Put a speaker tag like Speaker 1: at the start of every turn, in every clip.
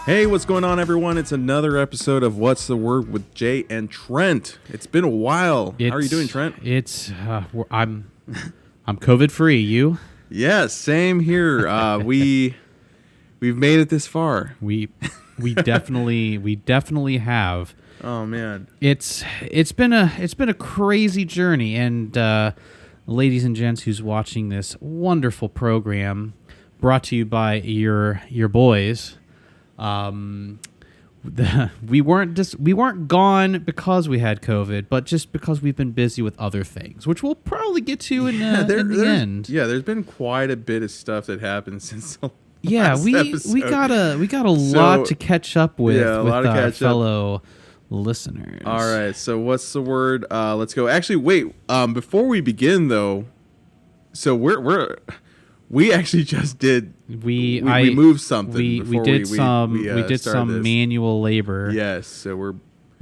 Speaker 1: Hey, what's going on, everyone? It's another episode of What's the Word with Jay and Trent. It's been a while. How are you doing, Trent?
Speaker 2: I'm COVID free. You?
Speaker 1: Yeah, same here. We've made it this far.
Speaker 2: We definitely have.
Speaker 1: Oh man,
Speaker 2: it's been a crazy journey, and ladies and gents, who's watching this wonderful program, brought to you by your boys. We weren't gone because we had COVID, but just because we've been busy with other things, which we'll probably get to in the end.
Speaker 1: Yeah, there's been quite a bit of stuff that happened since the
Speaker 2: last
Speaker 1: episode.
Speaker 2: we got a lot to catch up with.
Speaker 1: Yeah,
Speaker 2: with our fellow listeners.
Speaker 1: All right, so what's the word? Let's go. Actually, wait. Before we begin, though, so we actually just did. We moved something.
Speaker 2: We did some manual labor.
Speaker 1: Yes,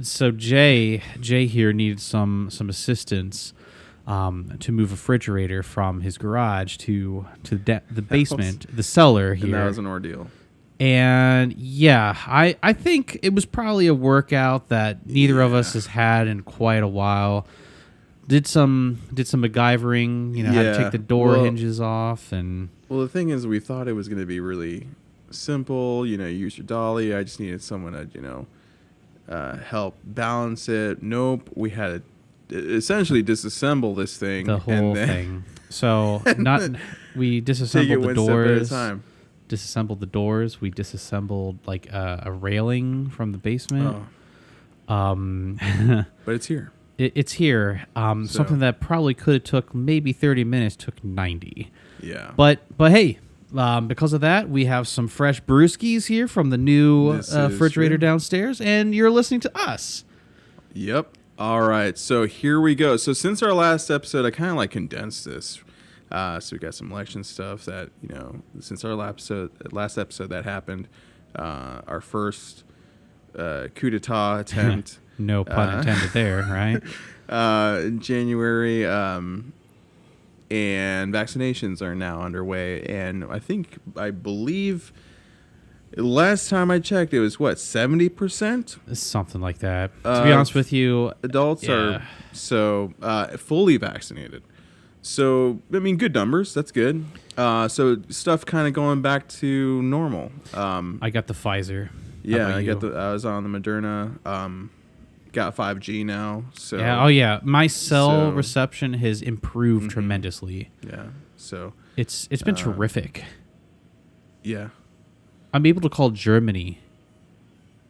Speaker 2: so Jay here needed some assistance to move a refrigerator from his garage to the basement, the cellar here.
Speaker 1: And that was an ordeal.
Speaker 2: And yeah, I think it was probably a workout that neither of us has had in quite a while. Did some MacGyvering, had to take the door hinges off. And
Speaker 1: well, the thing is, we thought it was going to be really simple. Use your dolly. I just needed someone to help balance it. Nope, we had to essentially disassemble this thing.
Speaker 2: The whole thing. So we disassembled the doors. Disassembled the doors. We disassembled like a railing from the basement.
Speaker 1: But it's here.
Speaker 2: It's here. Something that probably could have took maybe 30 minutes took 90.
Speaker 1: Yeah.
Speaker 2: But hey, because of that, we have some fresh brewskis here from the new refrigerator downstairs, and you're listening to us.
Speaker 1: Yep. All right. So here we go. So since our last episode, I kind of condensed this. So we got some election stuff that, since our last episode that happened, our first coup d'etat attempt.
Speaker 2: No pun intended there, right?
Speaker 1: In January, and vaccinations are now underway. And I believe last time I checked, it was 70%?
Speaker 2: Something like that. To be honest with you,
Speaker 1: adults are fully vaccinated. So, good numbers. That's good. So stuff kind of going back to normal.
Speaker 2: I got the Pfizer.
Speaker 1: Yeah, I was on the Moderna. Got 5G now. So
Speaker 2: my cell reception has improved tremendously.
Speaker 1: Yeah. So
Speaker 2: it's been terrific.
Speaker 1: Yeah.
Speaker 2: I'm able to call Germany.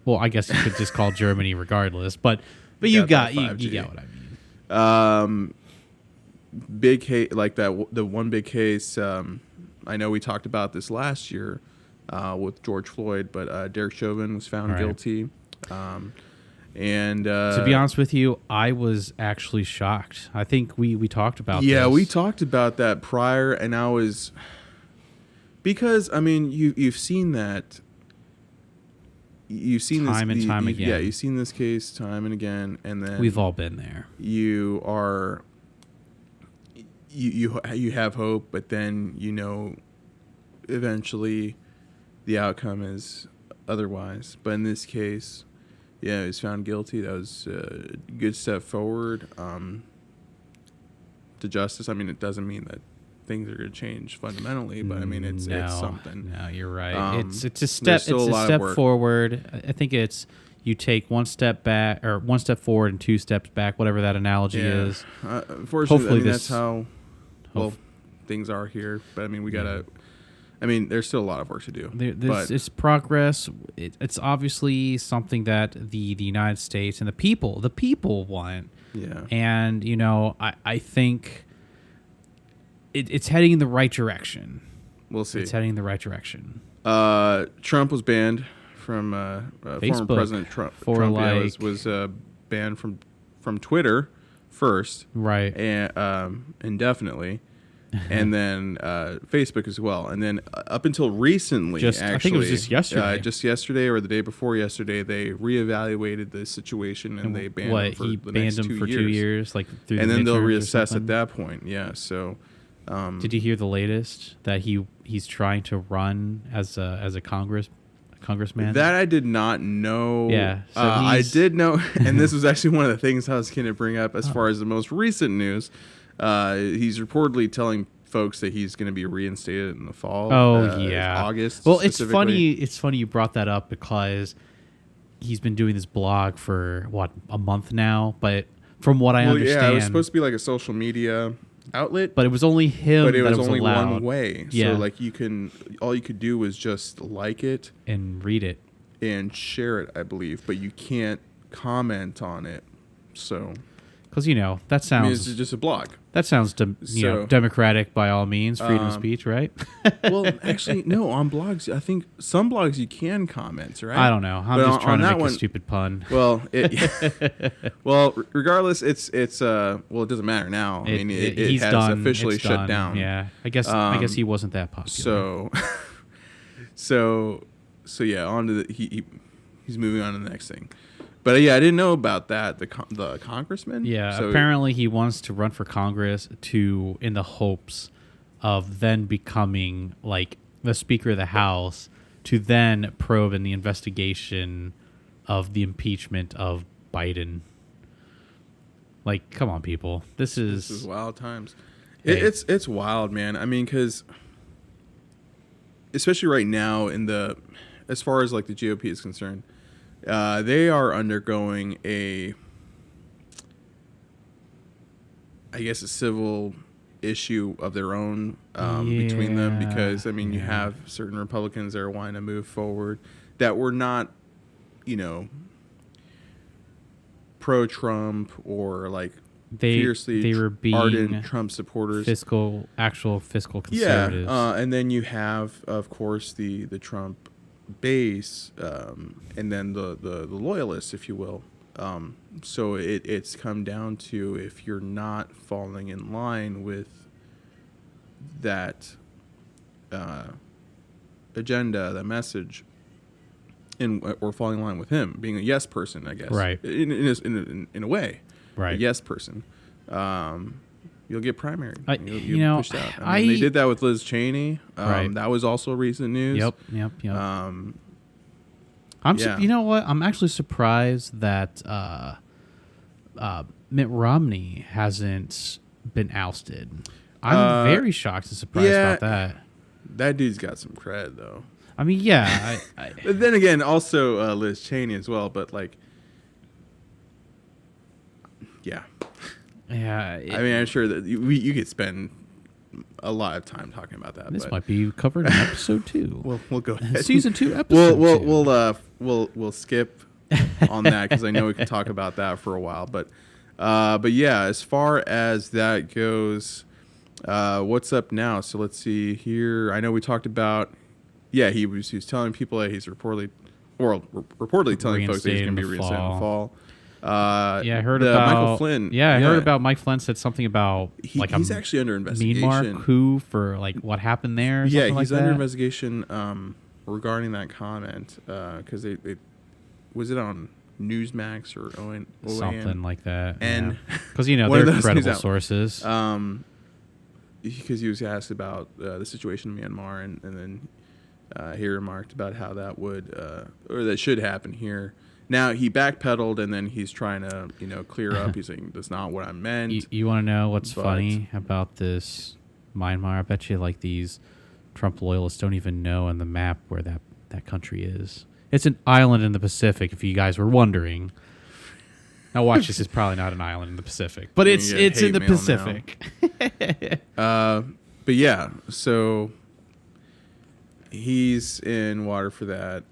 Speaker 2: Well, I guess you could just call Germany regardless, but you got what I mean. Big case like that. The one big case. I know we talked about this last year with George Floyd, but Derek Chauvin was found guilty. And to be honest with you, I was actually shocked. I think we talked about this.
Speaker 1: Yeah, we talked about that prior, and I was because you've seen that. You've seen
Speaker 2: time and time again.
Speaker 1: Yeah, you've seen this case time and again, and then
Speaker 2: we've all been there.
Speaker 1: You have hope, but then eventually the outcome is otherwise. But in this case, yeah, he was found guilty. That was a good step forward to justice. It doesn't mean that things are going to change fundamentally, but it's something.
Speaker 2: No, you're right. It's a step. It's a step forward. I think it's you take one step back or one step forward and two steps back, whatever that analogy is.
Speaker 1: Unfortunately, that's how things are here. But we gotta. There's still a lot of work to do.
Speaker 2: It's progress. It's obviously something that the United States and the people want.
Speaker 1: Yeah.
Speaker 2: And I think it's heading in the right direction.
Speaker 1: We'll see.
Speaker 2: It's heading in the right direction.
Speaker 1: Trump was banned from
Speaker 2: Facebook,
Speaker 1: former President Trump. Was banned from Twitter first,
Speaker 2: right?
Speaker 1: And indefinitely. And then Facebook as well. And then up until recently,
Speaker 2: I think it was just yesterday.
Speaker 1: Just yesterday or the day before yesterday, they reevaluated the situation and they banned him for the next 2 years.
Speaker 2: 2 years, like through
Speaker 1: and
Speaker 2: the
Speaker 1: then they'll reassess at that point. Yeah. So,
Speaker 2: did you hear the latest that he's trying to run as a congressman?
Speaker 1: That I did not know.
Speaker 2: Yeah. So
Speaker 1: I did know, and this was actually one of the things I was going to bring up as far as the most recent news. He's reportedly telling folks that he's going to be reinstated in the fall. August.
Speaker 2: Well, it's funny. It's funny you brought that up because he's been doing this blog for a month now. But from what I understand,
Speaker 1: yeah, it was supposed to be like a social media outlet,
Speaker 2: but it was only him.
Speaker 1: But it was
Speaker 2: only
Speaker 1: allowed. One way.
Speaker 2: Yeah.
Speaker 1: So like all you could do was just like it
Speaker 2: and read it
Speaker 1: and share it, I believe, but you can't comment on it. So.
Speaker 2: Because that sounds.
Speaker 1: It's just a blog.
Speaker 2: That sounds, democratic by all means, freedom of speech, right?
Speaker 1: Well, actually, no. On blogs, I think some blogs you can comment, right?
Speaker 2: I don't know. I'm just trying to make a stupid pun.
Speaker 1: Well, regardless, it's it doesn't matter now. It has done. Officially shut down.
Speaker 2: Yeah, I guess he wasn't that popular.
Speaker 1: So yeah. On to he's moving on to the next thing. But I didn't know about that. The congressman.
Speaker 2: Yeah, so apparently he wants to run for Congress in the hopes of then becoming like the Speaker of the House to then probe in the investigation of the impeachment of Biden. Like, come on, people. This is
Speaker 1: wild times.
Speaker 2: Hey.
Speaker 1: It's wild, man. I mean, because especially right now as far as like the GOP is concerned. They are undergoing a civil issue of their own between them because, you have certain Republicans that are wanting to move forward that were not, pro-Trump or like fiercely
Speaker 2: they were being
Speaker 1: ardent Trump supporters.
Speaker 2: Actual fiscal conservatives.
Speaker 1: Yeah, and then you have, of course, the Trump base, and then the loyalists, if you will. So it's come down to if you're not falling in line with that agenda, that message, or falling in line with him, being a yes person, I guess.
Speaker 2: Right.
Speaker 1: In a way.
Speaker 2: Right.
Speaker 1: A yes person. You'll get primaried.
Speaker 2: You'll
Speaker 1: pushed out. They did that with Liz Cheney.
Speaker 2: Right.
Speaker 1: That was also recent news.
Speaker 2: Yep. You know what? I'm actually surprised that Mitt Romney hasn't been ousted. I'm very shocked and surprised about that.
Speaker 1: That dude's got some cred, though.
Speaker 2: Yeah.
Speaker 1: But then again, also Liz Cheney as well. But like, yeah.
Speaker 2: Yeah.
Speaker 1: I'm sure that you could spend a lot of time talking about that.
Speaker 2: This might be covered in episode 2.
Speaker 1: We'll go ahead.
Speaker 2: Season 2, episode
Speaker 1: 2. We'll skip on that because I know we can talk about that for a while. But yeah, as far as that goes, what's up now? So let's see here. I know we talked about. Yeah, he was telling people that he's reportedly telling folks that he's going to be reinstated in the fall.
Speaker 2: I heard about
Speaker 1: Michael Flynn.
Speaker 2: Yeah, I heard about Mike Flynn said something about
Speaker 1: he's actually under investigation.
Speaker 2: Myanmar coup for like what happened there. Or
Speaker 1: yeah,
Speaker 2: he's
Speaker 1: under investigation regarding that comment because they was it on Newsmax or OAN?
Speaker 2: Something like that.
Speaker 1: And
Speaker 2: because they're credible sources.
Speaker 1: Because he was asked about the situation in Myanmar, and then he remarked about how that would or that should happen here. Now he backpedaled, and then he's trying to clear up. He's saying that's not what I meant.
Speaker 2: You want to know what's funny about this Myanmar? I bet you like these Trump loyalists don't even know on the map where that country is. It's an island in the Pacific, if you guys were wondering. Now watch, this is probably not an island in the Pacific, but it's in the Pacific.
Speaker 1: But yeah, so he's in water for that.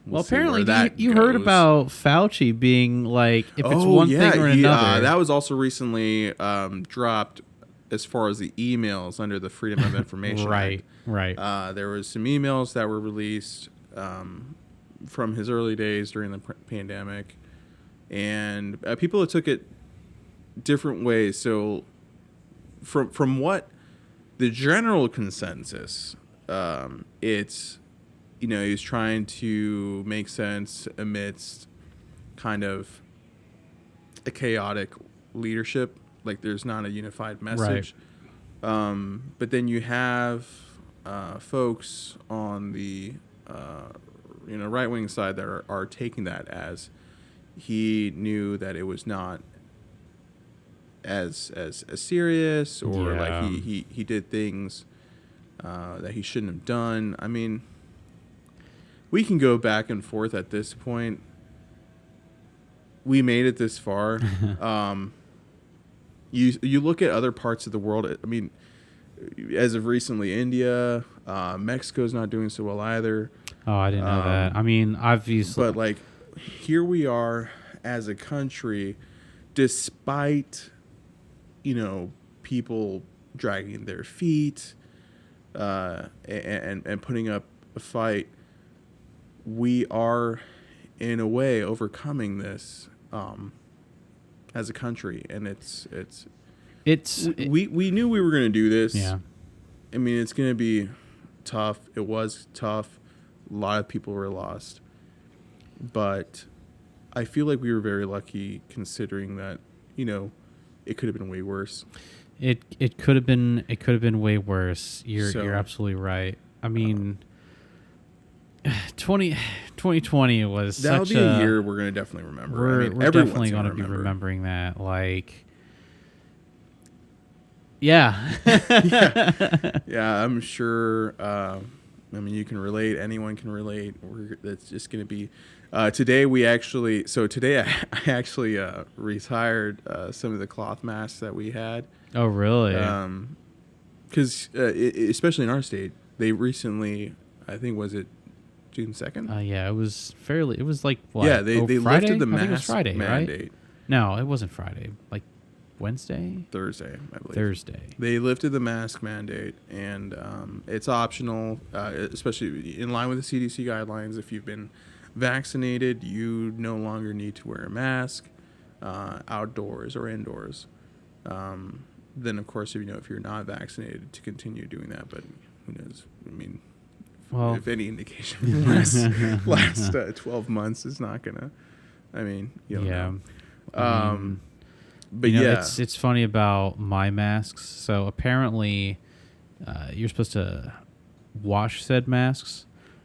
Speaker 2: Well, apparently you heard about Fauci being like, if it's one thing or another.
Speaker 1: That was also recently dropped as far as the emails under the Freedom of Information Act.
Speaker 2: Right.
Speaker 1: There was some emails that were released from his early days during the pandemic, and people took it different ways. So from what the general consensus, it's he's trying to make sense amidst kind of a chaotic leadership. Like there's not a unified message. Right. But then you have folks on the right-wing side that are taking that as he knew that it was not as serious, or like he did things that he shouldn't have done. I mean, we can go back and forth at this point. We made it this far. You look at other parts of the world. I mean, as of recently, India, Mexico's not doing so well either.
Speaker 2: Oh, I didn't know that. I mean, obviously,
Speaker 1: but like, here we are as a country, despite people dragging their feet and putting up a fight. We are, in a way, overcoming this as a country, and we knew we were going to do this.
Speaker 2: Yeah.
Speaker 1: I mean, it's going to be tough. It was tough. A lot of people were lost, but I feel like we were very lucky, considering that it could have been way worse.
Speaker 2: It could have been way worse. You're absolutely right. I mean, 2020 was
Speaker 1: that'll
Speaker 2: such
Speaker 1: be a year we're going to definitely remember.
Speaker 2: We're definitely going to be remembering that. Like, yeah.
Speaker 1: Yeah, I'm sure. I mean, you can relate. Anyone can relate. That's just going to be. Today I actually retired some of the cloth masks that we had.
Speaker 2: Oh, really?
Speaker 1: Because especially in our state, they recently, I think, was it June 2nd?
Speaker 2: Yeah, it was like what?
Speaker 1: Yeah, they
Speaker 2: Friday?
Speaker 1: lifted the
Speaker 2: I think it was
Speaker 1: mask
Speaker 2: Friday,
Speaker 1: mandate.
Speaker 2: Right? No, it wasn't Friday. Like
Speaker 1: Thursday, I believe.
Speaker 2: Thursday.
Speaker 1: They lifted the mask mandate, and it's optional, especially in line with the CDC guidelines. If you've been vaccinated, you no longer need to wear a mask outdoors or indoors. Then, of course, if you're not vaccinated, to continue doing that. But who knows? I mean, if any indication from the last 12 months is not gonna. I mean, you don't know. But
Speaker 2: it's funny about my masks. So apparently, you're supposed to wash said masks.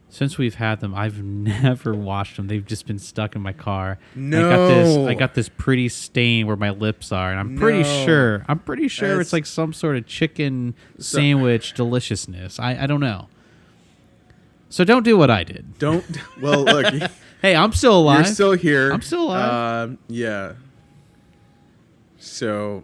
Speaker 2: Since we've had them, I've never washed them. They've just been stuck in my car.
Speaker 1: No,
Speaker 2: I got this pretty stain where my lips are, and I'm pretty sure it's like some sort of chicken sandwich deliciousness. I don't know. So don't do what I did.
Speaker 1: Don't. Well, look.
Speaker 2: Hey, I'm still alive.
Speaker 1: You're still here.
Speaker 2: I'm still alive.
Speaker 1: Yeah. So,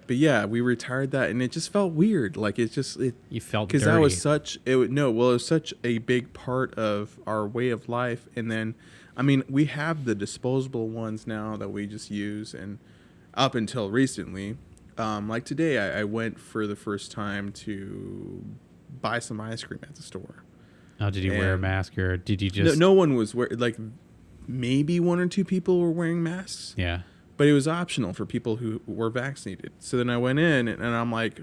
Speaker 1: but yeah, we retired that, and it just felt weird. Like you felt because that was it was such a big part of our way of life. And then, I mean, we have the disposable ones now that we just use, and up until recently, like today, I went for the first time to buy some ice cream at the store.
Speaker 2: Oh, did you wear a mask, or did you just?
Speaker 1: No one was wearing. Like, maybe one or two people were wearing masks.
Speaker 2: Yeah.
Speaker 1: But it was optional for people who were vaccinated. So then I went in, and I'm like,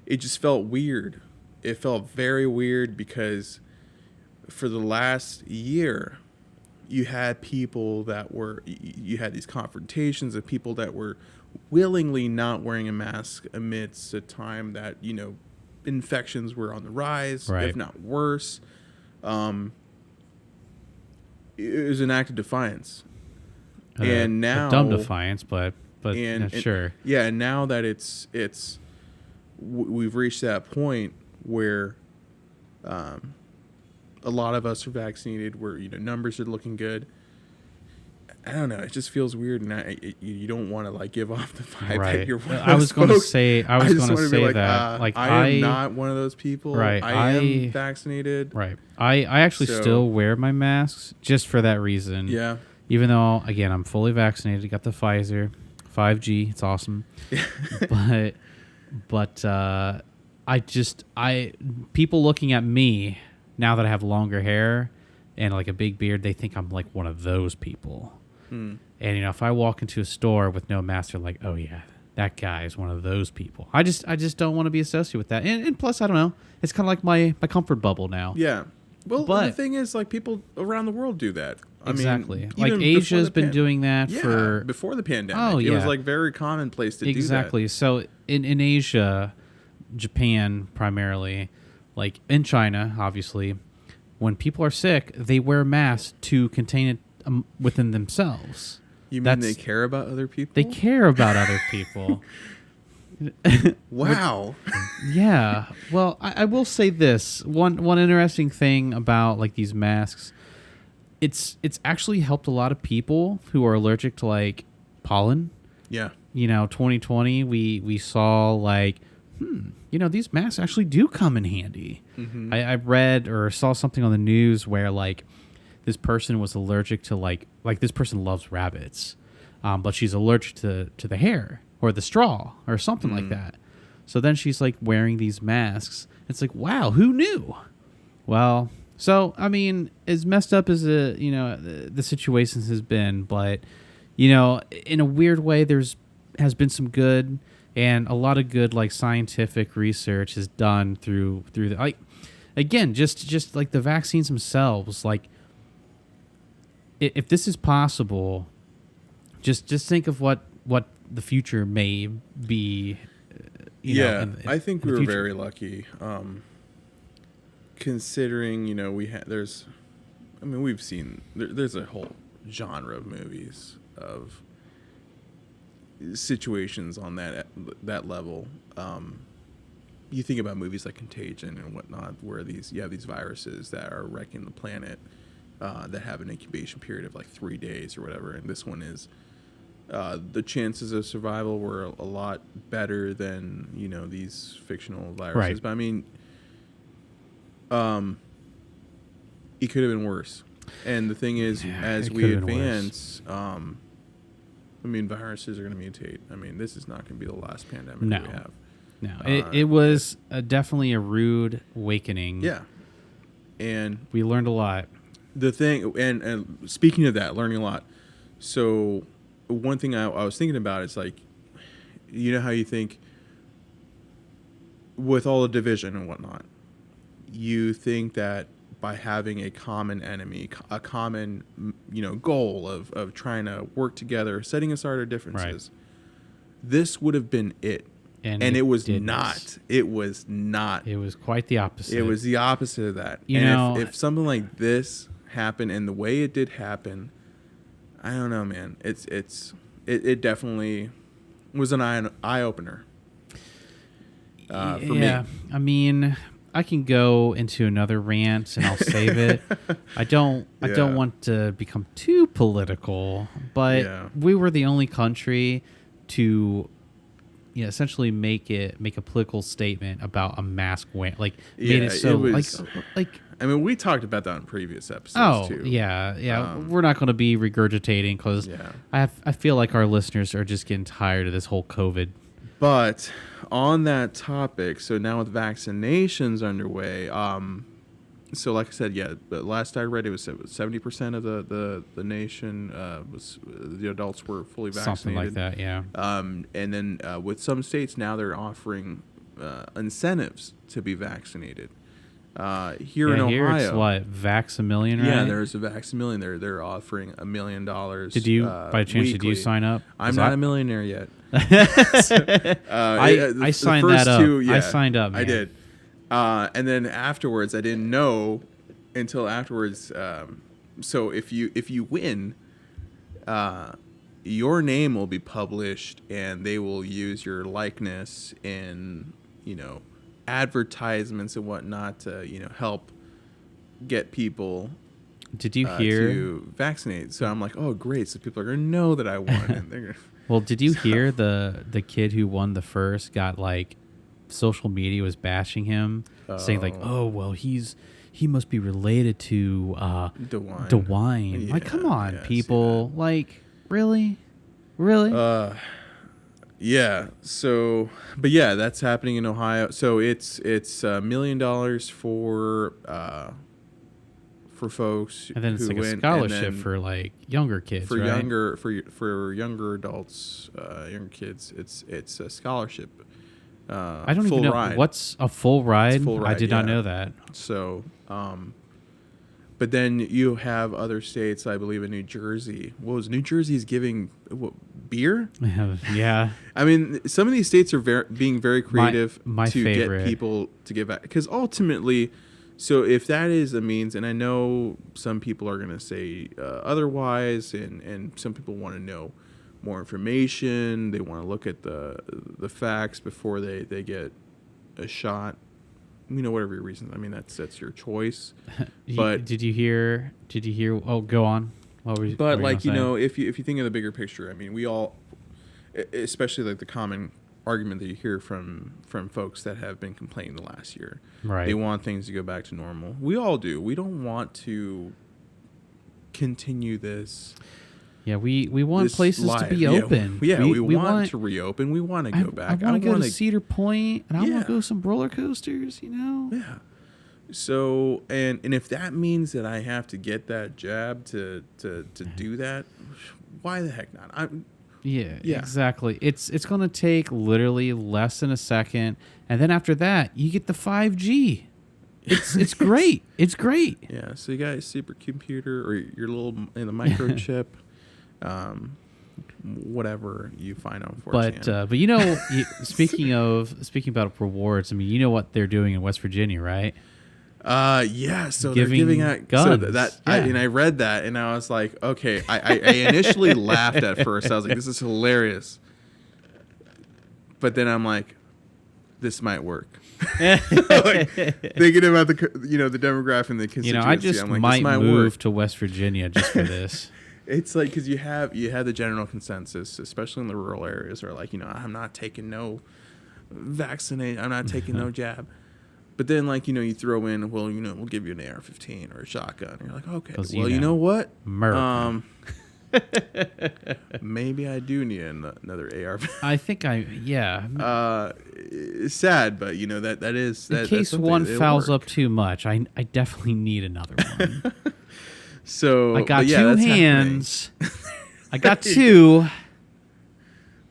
Speaker 1: it just felt weird. It felt very weird because for the last year, you had people you had these confrontations of people that were willingly not wearing a mask amidst a time that, infections were on the rise,
Speaker 2: right,
Speaker 1: if not worse. It was an act of defiance. And now
Speaker 2: a dumb defiance, but sure.
Speaker 1: Yeah, and now that we've reached that point where a lot of us are vaccinated, where numbers are looking good. I don't know. It just feels weird, and you don't want to like give off the vibe that you're one of those
Speaker 2: I was going to say
Speaker 1: like,
Speaker 2: that. Like
Speaker 1: I am not one of those people.
Speaker 2: Right.
Speaker 1: I am vaccinated.
Speaker 2: Right. I actually still wear my masks just for that reason.
Speaker 1: Yeah.
Speaker 2: Even though, again, I'm fully vaccinated, got the Pfizer, 5G, it's awesome. but people looking at me now that I have longer hair and like a big beard, they think I'm like one of those people. And if I walk into a store with no mask, they're like, "Oh yeah, that guy is one of those people." I just don't want to be associated with that. And plus, I don't know, it's kind of like my comfort bubble now.
Speaker 1: Yeah. Well, the thing is, like, people around the world do that.
Speaker 2: Exactly. Like Asia's been doing that
Speaker 1: before the pandemic.
Speaker 2: Oh, yeah.
Speaker 1: It was like very commonplace to do that.
Speaker 2: Exactly. So in Asia, Japan primarily, like in China, obviously, when people are sick, they wear masks to contain it within themselves.
Speaker 1: You mean they care about other people?
Speaker 2: They care about other people.
Speaker 1: Wow.
Speaker 2: Yeah. Well, I will say this. One interesting thing about like these masks, it's actually helped a lot of people who are allergic to like pollen.
Speaker 1: Yeah.
Speaker 2: 2020, we saw like, these masks actually do come in handy. Mm-hmm. I read or saw something on the news where like this person was allergic to like this person loves rabbits, but she's allergic to the hair or the straw or something like that. So then she's like wearing these masks. It's like, wow, who knew? Well, so I mean, as messed up as the situation has been, but in a weird way, has been some good, and a lot of good like scientific research is done through the like, again, just like the vaccines themselves. Like, if this is possible, just think of what the future may be.
Speaker 1: I think we were very lucky, considering we've seen there's a whole genre of movies of situations on that level. You think about movies like Contagion and whatnot, where you have these viruses that are wrecking the planet, that have an incubation period of like 3 days or whatever, and this one is the chances of survival were a lot better than these fictional viruses. Right. But I mean, it could have been worse. And the thing is, as we advance, viruses are going to mutate. I mean, this is not going to be the last pandemic we have.
Speaker 2: No, it was definitely a rude awakening.
Speaker 1: Yeah, and
Speaker 2: we learned a lot.
Speaker 1: The thing, and speaking of that, learning a lot. So one thing I was thinking about is like, how you think with all the division and whatnot, you think that by having a common enemy, a common, goal of trying to work together, setting aside our differences, this would have been it. And it was not. It was not.
Speaker 2: It was quite the opposite.
Speaker 1: It was the opposite of that. If something like this happened and the way it did happen, I don't know, man. It definitely was an eye opener for me.
Speaker 2: I mean, I can go into another rant and I'll save it. I don't want to become too political, but we were the only country to essentially make a political statement about a mask wearing, like made it so like
Speaker 1: I mean, we talked about that in previous episodes too.
Speaker 2: Yeah. We're not going to be regurgitating because I feel like our listeners are just getting tired of this whole COVID.
Speaker 1: But on that topic, so now with vaccinations underway, so like I said, the last I read, it was 70% of the nation the adults were fully vaccinated.
Speaker 2: Something like that, yeah.
Speaker 1: And then with some states now, they're offering incentives to be vaccinated. Here in Ohio,
Speaker 2: here it's what, Vax-A-Million, right?
Speaker 1: Yeah, there's a Vax-A-Million. They're offering $1 million.
Speaker 2: Did you, by chance, did you sign up?
Speaker 1: I'm not a millionaire yet.
Speaker 2: I signed that up. I signed up, man.
Speaker 1: I did. And then afterwards, I didn't know until afterwards. So if you win, your name will be published, and they will use your likeness in advertisements and whatnot to help get people.
Speaker 2: Did you hear
Speaker 1: to vaccinate? So I'm like, oh great! So people are gonna know that I won. And they're gonna,
Speaker 2: well, did you hear the kid who won the first got like social media was bashing him, saying like, oh well, he must be related to DeWine. Like, come on, people. Like, really?
Speaker 1: Yeah. So, but yeah, that's happening in Ohio. So it's $1 million for folks,
Speaker 2: and then it's like a scholarship for like younger kids,
Speaker 1: for
Speaker 2: right?
Speaker 1: younger adults, younger kids. It's a scholarship.
Speaker 2: I don't even know what's a full ride. I did not know that.
Speaker 1: So, but then you have other states. I believe in New Jersey. What was New Jersey's giving? Beer?
Speaker 2: Yeah.
Speaker 1: I mean, some of these states are being very creative
Speaker 2: my
Speaker 1: to
Speaker 2: favorite.
Speaker 1: get people to give back, because ultimately, So if that is a means, and I know some people are going to say otherwise, and some people want to know more information. They want to look at the facts before they get a shot. Whatever your reasons. I mean, that's your choice. But
Speaker 2: did you hear? Oh, go on. What were you?
Speaker 1: But
Speaker 2: what were you
Speaker 1: if you think of the bigger picture, I mean, we all, especially like the common argument that you hear from folks that have been complaining the last year.
Speaker 2: Right.
Speaker 1: They want things to go back to normal. We all do. We don't want to continue this.
Speaker 2: Yeah, we want places to be open.
Speaker 1: We want to reopen. We want to go back.
Speaker 2: I want to go to Cedar Point, and I want to go some roller coasters,
Speaker 1: Yeah. So, and if that means that I have to get that jab to do that, why the heck not?
Speaker 2: Yeah, exactly. It's going to take literally less than a second, and then after that, you get the 5G. It's great. It's great.
Speaker 1: Yeah. So you got a supercomputer or your little in the microchip, whatever you find on 4chan.
Speaker 2: But speaking about rewards, I mean, you know what they're doing in West Virginia, right?
Speaker 1: Yeah. So they're giving out
Speaker 2: guns.
Speaker 1: So I read that and I was like, okay. I initially laughed at first. I was like, this is hilarious. But then I'm like, this might work. Like, thinking about the demographic and the constituency.
Speaker 2: I just might move to West Virginia just for this.
Speaker 1: It's like because you have the general consensus, especially in the rural areas, are like, I'm not taking no vaccinate. I'm not taking no jab. But then, you throw in, well, we'll give you an AR-15 or a shotgun. And you're like, okay, well, you know what?
Speaker 2: America.
Speaker 1: Maybe I do need another AR.
Speaker 2: I think
Speaker 1: it's sad, but that is.
Speaker 2: In case one fouls up too much, I definitely need another one.
Speaker 1: So
Speaker 2: I got two hands. I got two.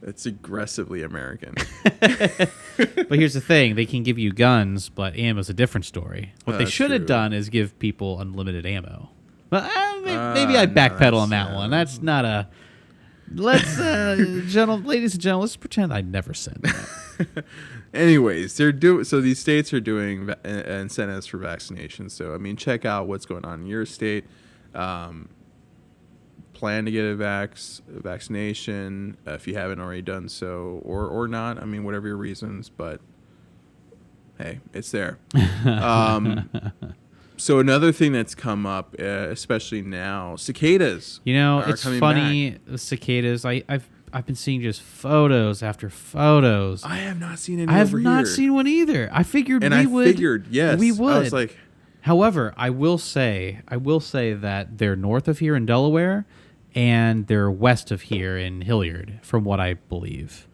Speaker 1: That's aggressively American.
Speaker 2: But here's the thing. They can give you guns, but ammo's a different story. What they should have done is give people unlimited ammo. But maybe I backpedal on that one. That's not a... Let's, ladies and gentlemen, let's pretend I never said that.
Speaker 1: Anyways, so these states are doing incentives for vaccination. So, I mean, check out what's going on in your state. Plan to get a vaccination if you haven't already done so, or not. I mean, whatever your reasons, but hey, it's there. So another thing that's come up, especially now, cicadas.
Speaker 2: It's funny. Back. Cicadas. I've been seeing just photos after photos.
Speaker 1: I have not seen any.
Speaker 2: I have not seen one either. I figured we would.
Speaker 1: Yes,
Speaker 2: we would.
Speaker 1: I was like.
Speaker 2: However, I will say that they're north of here in Delaware, and they're west of here in Hilliard, from what I believe.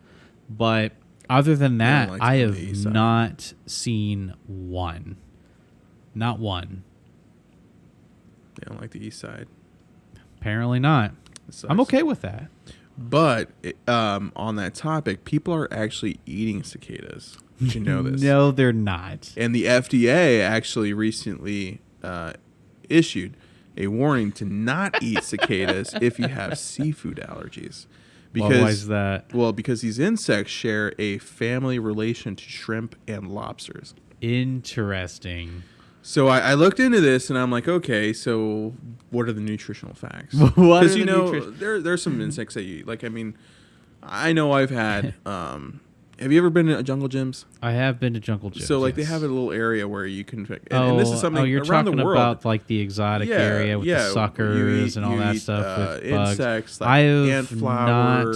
Speaker 2: But other than that, I have not seen one. Not one.
Speaker 1: They don't like the east side.
Speaker 2: Apparently not. I'm okay with that.
Speaker 1: But on that topic, people are actually eating cicadas. Did you know this?
Speaker 2: No, they're not.
Speaker 1: And the FDA actually recently issued a warning to not eat cicadas if you have seafood allergies.
Speaker 2: Because, why is that?
Speaker 1: Well, because these insects share a family relation to shrimp and lobsters.
Speaker 2: Interesting.
Speaker 1: So I looked into this and I'm like, okay, so what are the nutritional facts?
Speaker 2: Because
Speaker 1: there's some insects that you like. I mean, I know I've had. Have you ever been to jungle gyms?
Speaker 2: I have been to jungle gyms.
Speaker 1: So they have a little area where you can. And this is something
Speaker 2: you're
Speaker 1: around
Speaker 2: talking
Speaker 1: the world.
Speaker 2: About like the exotic area with the suckers and all that stuff with
Speaker 1: insects,
Speaker 2: bugs. Like
Speaker 1: ant flower.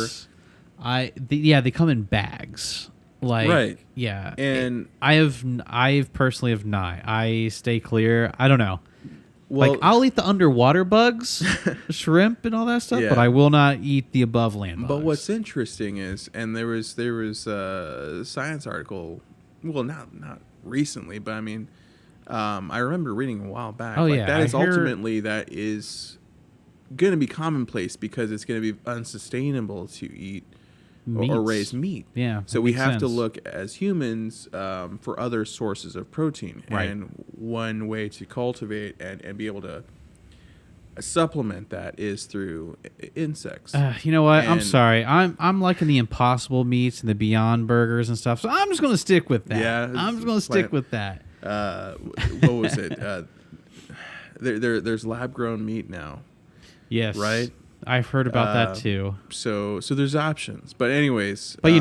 Speaker 2: They come in bags. Like,
Speaker 1: right.
Speaker 2: Yeah.
Speaker 1: And
Speaker 2: I personally have not. I stay clear. I don't know.
Speaker 1: Well,
Speaker 2: like, I'll eat the underwater bugs, shrimp and all that stuff, but I will not eat the above land bugs.
Speaker 1: But what's interesting is, and there was a science article, well, not recently, but I mean, I remember reading a while back. That is going to be commonplace because it's going to be unsustainable to eat or raise meat.
Speaker 2: Yeah.
Speaker 1: So we have to look as humans for other sources of protein.
Speaker 2: Right.
Speaker 1: And one way to cultivate and be able to supplement that is through insects.
Speaker 2: You know what? I'm sorry. I'm liking the Impossible meats and the Beyond Burgers and stuff. So I'm just going to stick with that.
Speaker 1: Yeah.
Speaker 2: I'm just going to stick with that.
Speaker 1: what was it? There's lab grown meat now.
Speaker 2: Yes.
Speaker 1: Right.
Speaker 2: I've heard about that too.
Speaker 1: So there's options, but anyways.
Speaker 2: But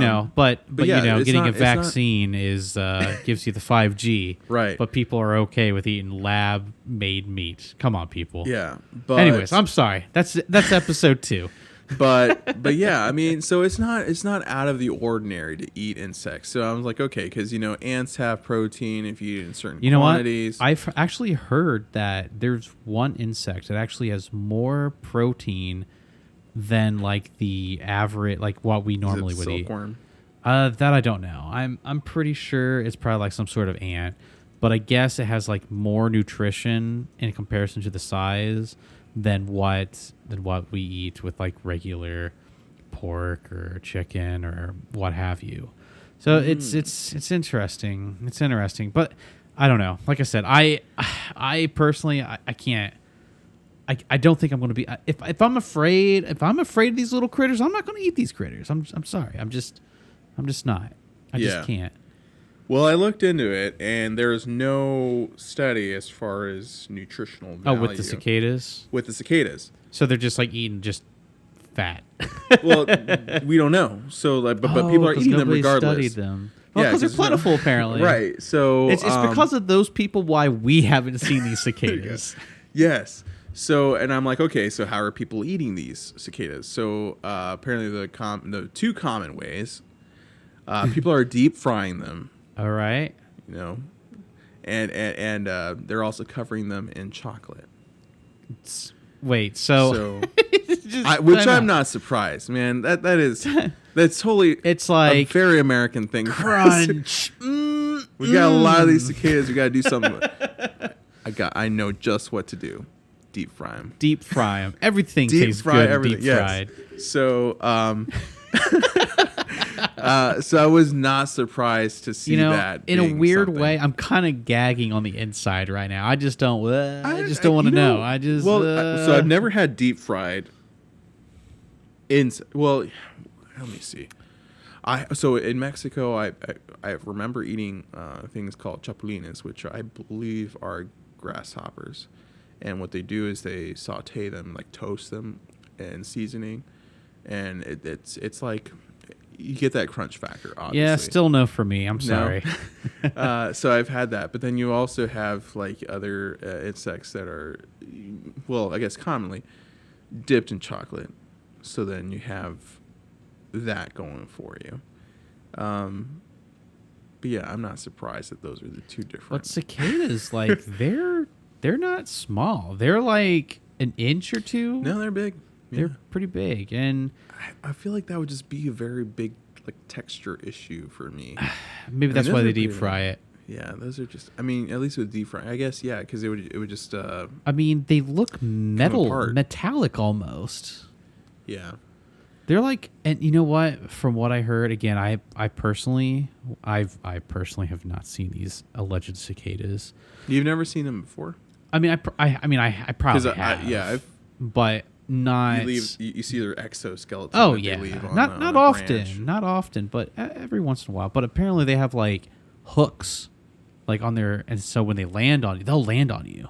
Speaker 2: getting a vaccine gives you the 5G.
Speaker 1: Right.
Speaker 2: But people are okay with eating lab made meat. Come on, people.
Speaker 1: Yeah. But
Speaker 2: anyways, I'm sorry. That's episode 2.
Speaker 1: But yeah, I mean, so it's not out of the ordinary to eat insects. So I was like, okay, because ants have protein if you eat in certain quantities.
Speaker 2: What? I've actually heard that there's one insect that actually has more protein than like the average, like what we normally would
Speaker 1: silkworm?
Speaker 2: Eat. That I don't know. I'm pretty sure it's probably like some sort of ant, but I guess it has like more nutrition in comparison to the size than what we eat with like regular pork or chicken or what have you. So it's interesting. It's interesting, but I don't know. Like I said, I personally I can't. I don't think I'm going to be if I'm afraid of these little critters, I'm not going to eat these critters. I'm sorry. I'm just not. I just can't.
Speaker 1: Well, I looked into it, and there's no study as far as nutritional value.
Speaker 2: Oh, with the cicadas?
Speaker 1: With the cicadas.
Speaker 2: So they're just like eating just fat.
Speaker 1: Well, we don't know. So, like, but people are eating them regardless.
Speaker 2: Studied them. Well, because they're plentiful, apparently.
Speaker 1: Right. So
Speaker 2: it's because of those people why we haven't seen these cicadas.
Speaker 1: Yes. So, and I'm like, okay, so how are people eating these cicadas? So, apparently the two common ways, people are deep frying them.
Speaker 2: All right.
Speaker 1: And they're also covering them in chocolate.
Speaker 2: Wait, so
Speaker 1: which I'm not surprised, man. That's totally.
Speaker 2: It's like
Speaker 1: a very American thing.
Speaker 2: Crunch.
Speaker 1: We got a lot of these cicadas. We got to do something. I know just what to do. Deep fry them.
Speaker 2: Deep fry them. Everything tastes good. Everything. Deep fried.
Speaker 1: So, so I was not surprised to see that.
Speaker 2: In a weird way, I'm kind of gagging on the inside right now. I just don't. I just don't want to know.
Speaker 1: So I've never had deep fried. Well, let me see. So in Mexico, I remember eating things called chapulines, which I believe are grasshoppers. And what they do is they saute them, like toast them in seasoning, and it's like you get that crunch factor, obviously.
Speaker 2: Yeah, still no for me. I'm sorry.
Speaker 1: So I've had that, but then you also have like other insects that are, well, I guess commonly dipped in chocolate. So then you have that going for you. But yeah, I'm not surprised that those are the two different.
Speaker 2: But cicadas, like they're not small. They're like an inch or two.
Speaker 1: No, they're big.
Speaker 2: They're pretty big, and
Speaker 1: I feel like that would just be a very big like texture issue for me.
Speaker 2: Maybe that's why they deep fry it.
Speaker 1: Yeah, those are just. I mean, at least with deep frying, I guess. Yeah, because it would just.
Speaker 2: I mean, they look metallic almost.
Speaker 1: Yeah.
Speaker 2: They're like, and you know what? From what I heard, again, I personally have not seen these alleged cicadas.
Speaker 1: You've never seen them before?
Speaker 2: I mean, I probably have. But not.
Speaker 1: You see their exoskeleton.
Speaker 2: Oh yeah, not often,
Speaker 1: branch.
Speaker 2: Not often, but every once in a while. But apparently they have like hooks, like on their, and so when they land on you, they'll land on you,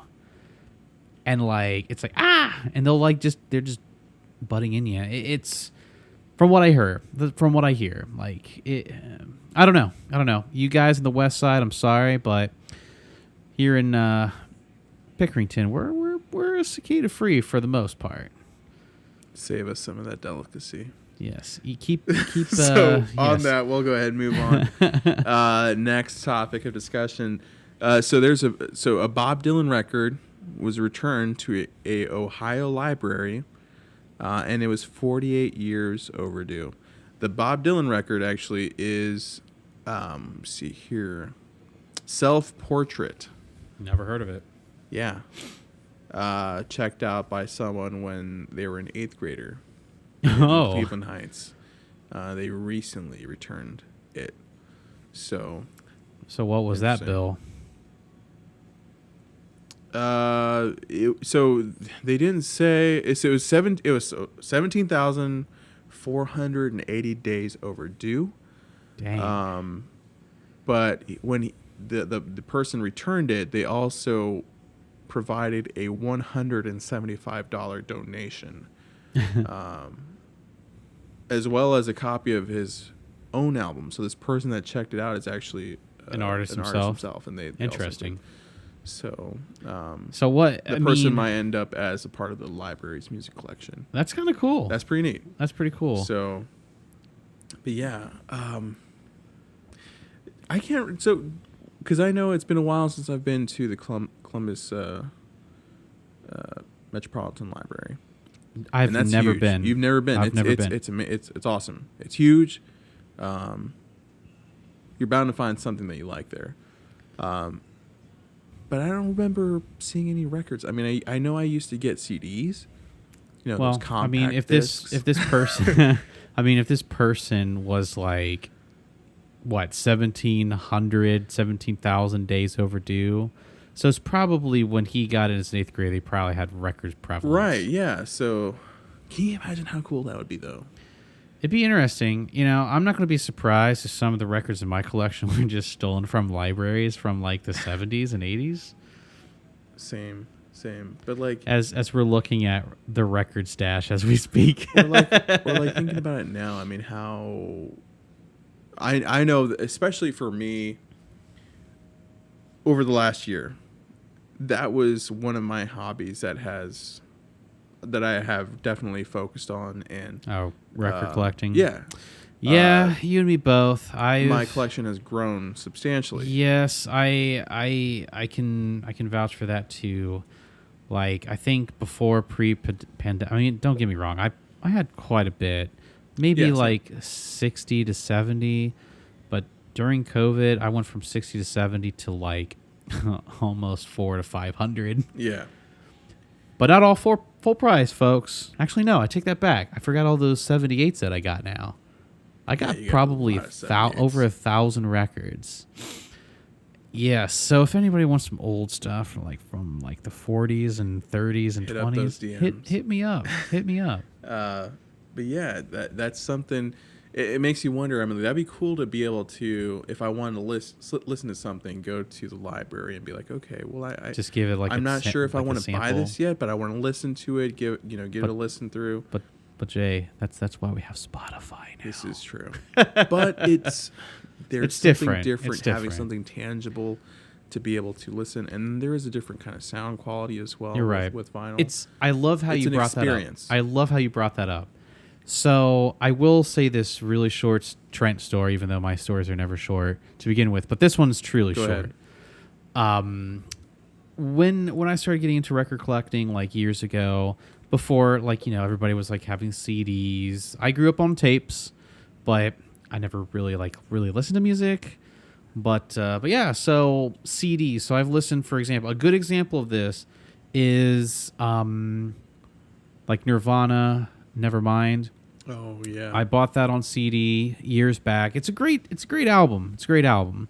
Speaker 2: and like it's like and they'll like they're just butting in you. It's from what I heard, from what I hear, like it. I don't know. You guys in the West Side, I'm sorry, but here in Pickerington, we're cicada free for the most part.
Speaker 1: Save us some of that delicacy.
Speaker 2: Yes, you keep.
Speaker 1: So on that, we'll go ahead and move on. Next topic of discussion. So a Bob Dylan record was returned to a Ohio library, and it was 48 years overdue. The Bob Dylan record actually is, see here, Self-Portrait.
Speaker 2: Never heard of it.
Speaker 1: Yeah. Checked out by someone when they were an 8th grader in Cleveland Heights. They recently returned it. So
Speaker 2: what was that, Bill?
Speaker 1: So they didn't say. It was 17,480 days overdue.
Speaker 2: Dang.
Speaker 1: But when the person returned it, they also provided a $175 donation, as well as a copy of his own album. So this person that checked it out is actually
Speaker 2: an artist himself,
Speaker 1: and they
Speaker 2: interesting.
Speaker 1: So
Speaker 2: what
Speaker 1: the person might end up as a part of the library's music collection.
Speaker 2: That's kind of cool.
Speaker 1: That's pretty neat.
Speaker 2: That's pretty cool.
Speaker 1: So, but yeah, I can't. So, because I know it's been a while since I've been to the Columbus Metropolitan Library.
Speaker 2: I've never
Speaker 1: huge.
Speaker 2: been.
Speaker 1: You've never been.
Speaker 2: I've never been.
Speaker 1: It's awesome. It's huge. You're bound to find something that you like there. But I don't remember seeing any records. I mean, I know I used to get CDs. You know, those compact discs.
Speaker 2: if this person, if this person was like, what, 17,000 days overdue. So it's probably when he got in his 8th grade, they probably had records prevalent.
Speaker 1: Right, yeah. So can you imagine how cool that would be, though?
Speaker 2: It'd be interesting. You know, I'm not going to be surprised if some of the records in my collection were just stolen from libraries from like the 70s and 80s.
Speaker 1: Same. But like
Speaker 2: as we're looking at the record stash as we speak.
Speaker 1: or like thinking about it now, I mean, how I know that especially for me over the last year, that was one of my hobbies that I have definitely focused on. And
Speaker 2: record collecting.
Speaker 1: Yeah,
Speaker 2: you and me both.
Speaker 1: My collection has grown substantially.
Speaker 2: Yes, I can vouch for that too. Like, I think before pre-pandemic, I mean, don't get me wrong, I had quite a bit, maybe like 60 to 70, but during COVID, I went from 60 to 70 to like almost 400 to 500.
Speaker 1: Yeah.
Speaker 2: But not all full price, folks. Actually, no, I take that back. I forgot all those 78s that I got now. I got probably over 1,000 records. Yeah, so if anybody wants some old stuff from the 40s and 30s and 20s, hit me up. Hit me up.
Speaker 1: But yeah, that's something. It makes you wonder. I mean, that'd be cool to be able to, if I wanted to listen to something, go to the library and be like, okay, well, I
Speaker 2: just give it like.
Speaker 1: I'm not sure if I want to buy this yet, but I want to listen to it. Give it a listen through.
Speaker 2: But Jay, that's why we have Spotify now.
Speaker 1: This is true. But it's something different having something tangible to be able to listen, and there is a different kind of sound quality as well.
Speaker 2: You're right.
Speaker 1: With vinyl.
Speaker 2: I love how you brought that up. I love how you brought that up. So I will say this really short Trent story, even though my stories are never short to begin with, but this one's truly short. When I started getting into record collecting like years ago, before everybody was like having CDs, I grew up on tapes, but I never really listened to music. But yeah, so CDs. So I've listened, for example, a good example of this is like Nirvana, Nevermind.
Speaker 1: Oh yeah.
Speaker 2: I bought that on CD years back. It's a great album. It's a great album.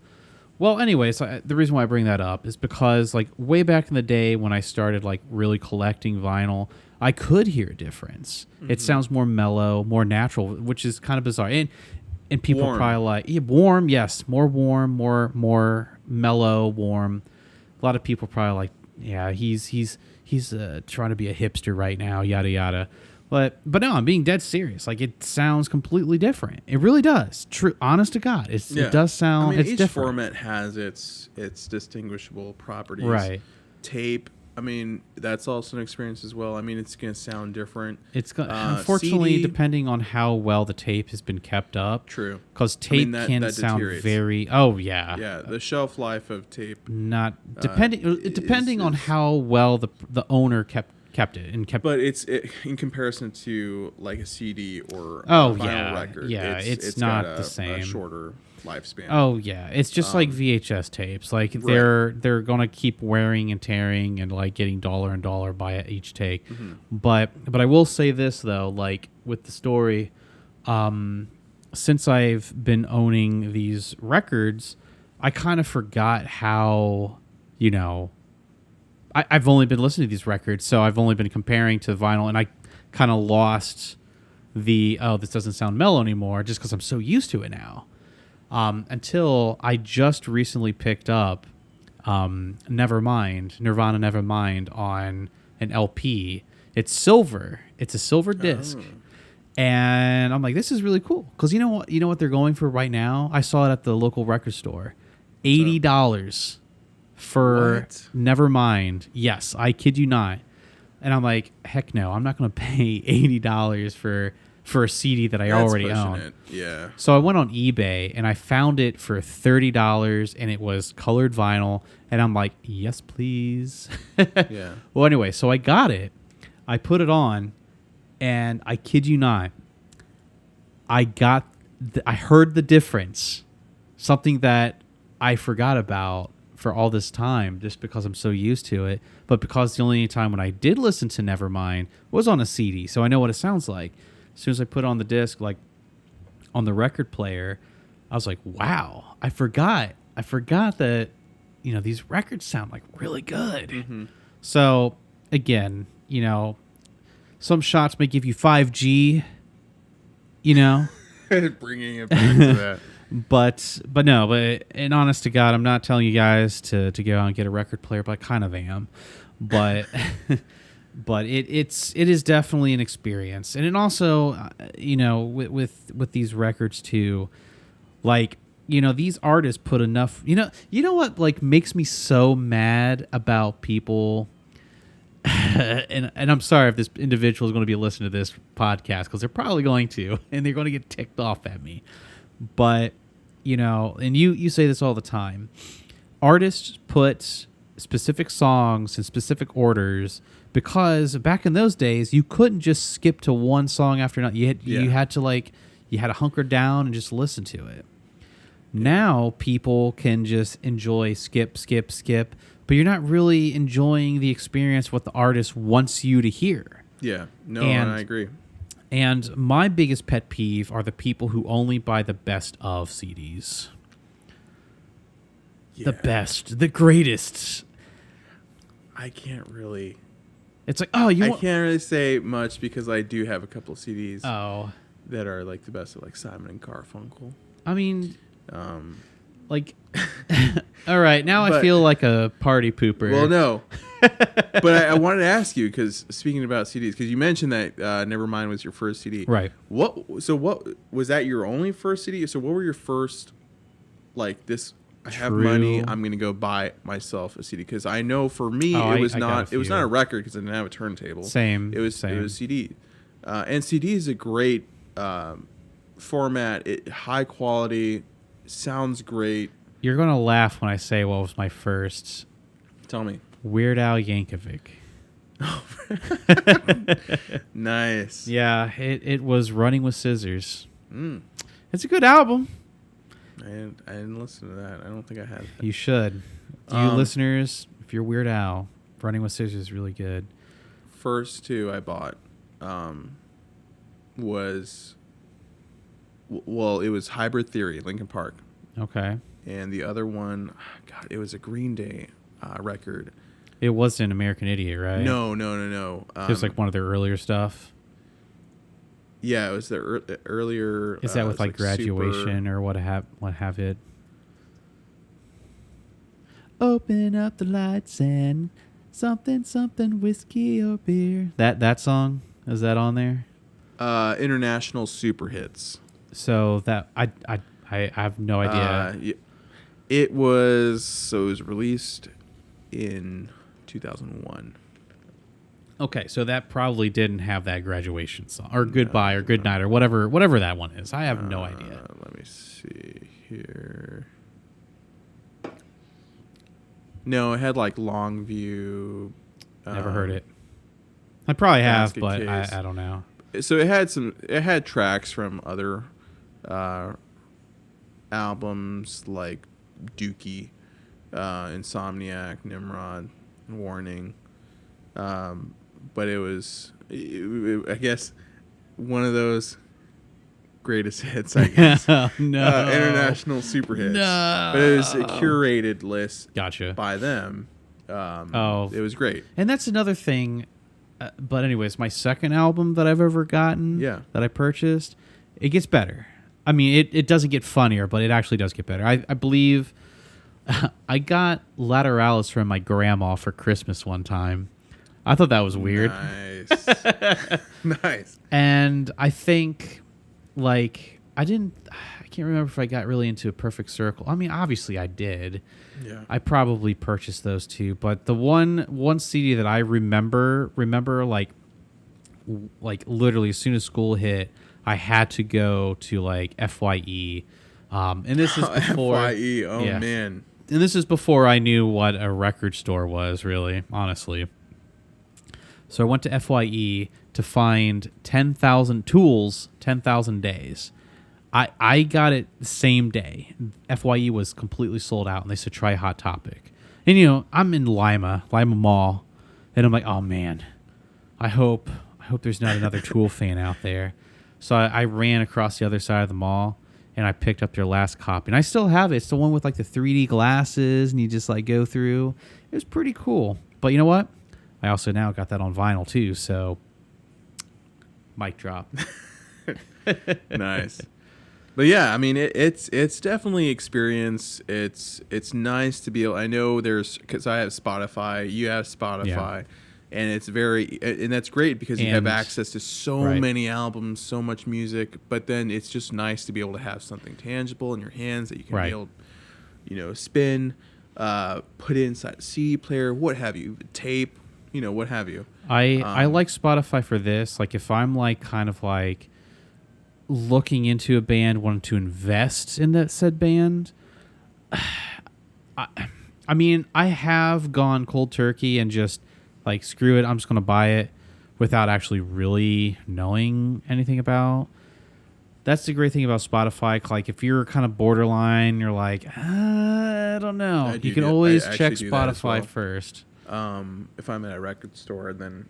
Speaker 2: Well, anyways, the reason why I bring that up is because like way back in the day when I started like really collecting vinyl, I could hear a difference. Mm-hmm. It sounds more mellow, more natural, which is kind of bizarre. And people are probably like, yeah, warm, yes, more warm, more mellow, warm. A lot of people are probably like, yeah, he's trying to be a hipster right now, yada yada. But no, I'm being dead serious. Like, it sounds completely different. It really does. True, honest to God, it does sound. It's
Speaker 1: each
Speaker 2: different.
Speaker 1: Format has its distinguishable properties.
Speaker 2: Right.
Speaker 1: Tape. I mean, that's also an experience as well. I mean, it's going to sound different.
Speaker 2: It's unfortunately CD, depending on how well the tape has been kept up.
Speaker 1: True.
Speaker 2: Because tape can sound very. Oh yeah.
Speaker 1: Yeah, the shelf life of tape.
Speaker 2: Not depending on how well the owner kept it.
Speaker 1: But it's in comparison to like a CD or a vinyl record.
Speaker 2: Yeah, it's not the same.
Speaker 1: A shorter lifespan.
Speaker 2: Oh yeah, it's just like VHS tapes. Like they're gonna keep wearing and tearing and like getting dollar and dollar by each take. Mm-hmm. But I will say this though, like with the story, since I've been owning these records, I kind of forgot how I've only been listening to these records, so I've only been comparing to vinyl, and I kind of lost this doesn't sound mellow anymore just because I'm so used to it now. until I just recently picked up Nirvana Nevermind on an LP. It's silver. It's a silver disc.
Speaker 1: Oh.
Speaker 2: And I'm like, this is really cool. Because you know what they're going for right now? I saw it at the local record store. $80 for
Speaker 1: What?
Speaker 2: Nevermind. Yes, I kid you not. And I'm like, heck no, I'm not going to pay $80 for a CD that I already own.
Speaker 1: It. Yeah.
Speaker 2: So I went on eBay and I found it for $30 and it was colored vinyl. And I'm like, yes, please.
Speaker 1: Yeah.
Speaker 2: Well, anyway, so I got it. I put it on and I kid you not, I heard the difference. Something that I forgot about for all this time just because I'm so used to it. But because the only time when I did listen to Nevermind was on a CD. So I know what it sounds like. As soon as I put it on the disc, like on the record player, I was like, wow, I forgot that, these records sound like really good.
Speaker 1: Mm-hmm.
Speaker 2: So again, some shots may give you 5G,
Speaker 1: Bringing it back to that.
Speaker 2: But in honest to God, I'm not telling you guys to go out and get a record player, but I kind of am. But but it is definitely an experience, and it also with these records too, like these artists put enough. You know what like makes me so mad about people. and I'm sorry if this individual is going to be listening to this podcast because they're probably going to, and they're going to get ticked off at me. But and you say this all the time. Artists put specific songs in specific orders because back in those days you couldn't just skip to one song after another. You had to hunker down and just listen to it. Now people can just enjoy skip, but you're not really enjoying the experience what the artist wants you to hear.
Speaker 1: Yeah, and I agree.
Speaker 2: And my biggest pet peeve are the people who only buy the best of CDs. Yeah. The best, the greatest.
Speaker 1: I can't really.
Speaker 2: It's like,
Speaker 1: I can't really say much because I do have a couple of CDs.
Speaker 2: Oh.
Speaker 1: That are like the best of like Simon and Garfunkel.
Speaker 2: I mean, all right, now I feel like a party pooper.
Speaker 1: Well, no. But I wanted to ask you, because speaking about CDs, because you mentioned that Nevermind was your first CD.
Speaker 2: Right.
Speaker 1: What was that your only first CD? So what were your first, like, this, I have money, I'm going to go buy myself a CD? Because I know for me, it was not a record because I didn't have a turntable.
Speaker 2: Same.
Speaker 1: It was CD. And CD is a great format, high quality, sounds great.
Speaker 2: You're going to laugh when I say what was my first.
Speaker 1: Tell me.
Speaker 2: Weird Al Yankovic.
Speaker 1: Nice.
Speaker 2: Yeah, it was Running with Scissors. It's a good album.
Speaker 1: I didn't listen to that. I don't think I had that.
Speaker 2: You should. You listeners, if you're Weird Al, Running with Scissors is really good.
Speaker 1: First two I bought was... Well, it was Hybrid Theory, Linkin Park.
Speaker 2: Okay.
Speaker 1: And the other one, God, it was a Green Day record.
Speaker 2: It wasn't American Idiot, right?
Speaker 1: No.
Speaker 2: It was like one of their earlier stuff.
Speaker 1: Yeah, it was the earlier.
Speaker 2: Is that with like Graduation or what have it? Open up the lights and something whiskey or beer. That song, is that on there?
Speaker 1: International Super Hits.
Speaker 2: So that I have no idea.
Speaker 1: It was released in 2001.
Speaker 2: Okay, so that probably didn't have that Graduation song or Goodbye or Good Night or whatever that one is. I have no idea.
Speaker 1: Let me see here. No, it had like Longview.
Speaker 2: Never heard it. I probably have, but I don't know.
Speaker 1: So it had tracks from other albums like Dookie, Insomniac, Nimrod, Warning. But it was, I guess, one of those greatest hits, I guess.
Speaker 2: No.
Speaker 1: International Super Hits.
Speaker 2: No.
Speaker 1: But it was a curated list
Speaker 2: Gotcha.
Speaker 1: by them. It was great.
Speaker 2: And that's another thing. But anyways, my second album that I've ever gotten, that I purchased, it gets better. I mean, it doesn't get funnier, but it actually does get better. I believe I got Lateralis from my grandma for Christmas one time. I thought that was weird.
Speaker 1: Nice. Nice.
Speaker 2: And I think, like, I can't remember if I got really into a Perfect Circle. I mean, obviously I did.
Speaker 1: Yeah.
Speaker 2: I probably purchased those two, but the one CD that I remember like literally as soon as school hit, I had to go to like FYE. And this is before
Speaker 1: FYE. Oh yeah. Man.
Speaker 2: And this is before I knew what a record store was, really, honestly. So I went to FYE to find 10,000 Tools, 10,000 Days. I got it the same day. FYE was completely sold out, and they said try Hot Topic. And, you know, I'm in Lima Mall, and I'm like, oh, man, I hope there's not another Tool fan out there. So I ran across the other side of the mall, and I picked up their last copy. And I still have it. It's the one with, like, the 3D glasses, and you just, like, go through. It was pretty cool. But you know what? I also now got that on vinyl, too, so mic drop.
Speaker 1: Nice. But yeah, I mean, it's definitely experience. It's nice to be able. I know because I have Spotify, you have Spotify, and it's and that's great because you have access to so many albums, so much music. But then it's just nice to be able to have something tangible in your hands that you can be able, spin, put inside a CD player, what have you, tape, what have you.
Speaker 2: I like Spotify for this. Like if I'm like kind of like looking into a band, wanting to invest in that said band. I mean, I have gone cold turkey and just like, screw it, I'm just going to buy it without actually really knowing anything about. That's the great thing about Spotify. Like if you're kind of borderline, you're like, I don't know. You can always check Spotify first.
Speaker 1: If I'm at a record store, then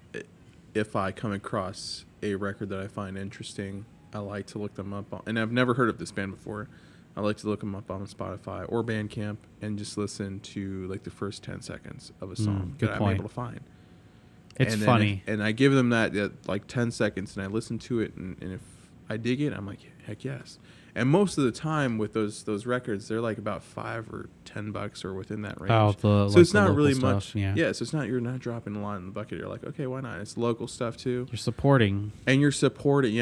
Speaker 1: if I come across a record that I find interesting, I like to look them up. And I've never heard of this band before. I like to look them up on Spotify or Bandcamp and just listen to like the first 10 seconds of a song that I'm able to find.
Speaker 2: It's funny.
Speaker 1: And I give them that like 10 seconds and I listen to it. And if I dig it, I'm like, heck yes. And most of the time with those records, they're like about $5 or $10 or within that range. So it's not really much. Yeah. So it's not, you're not dropping a lot in the bucket. You're like, okay, why not? It's local stuff too.
Speaker 2: You're supporting.
Speaker 1: And you're supporting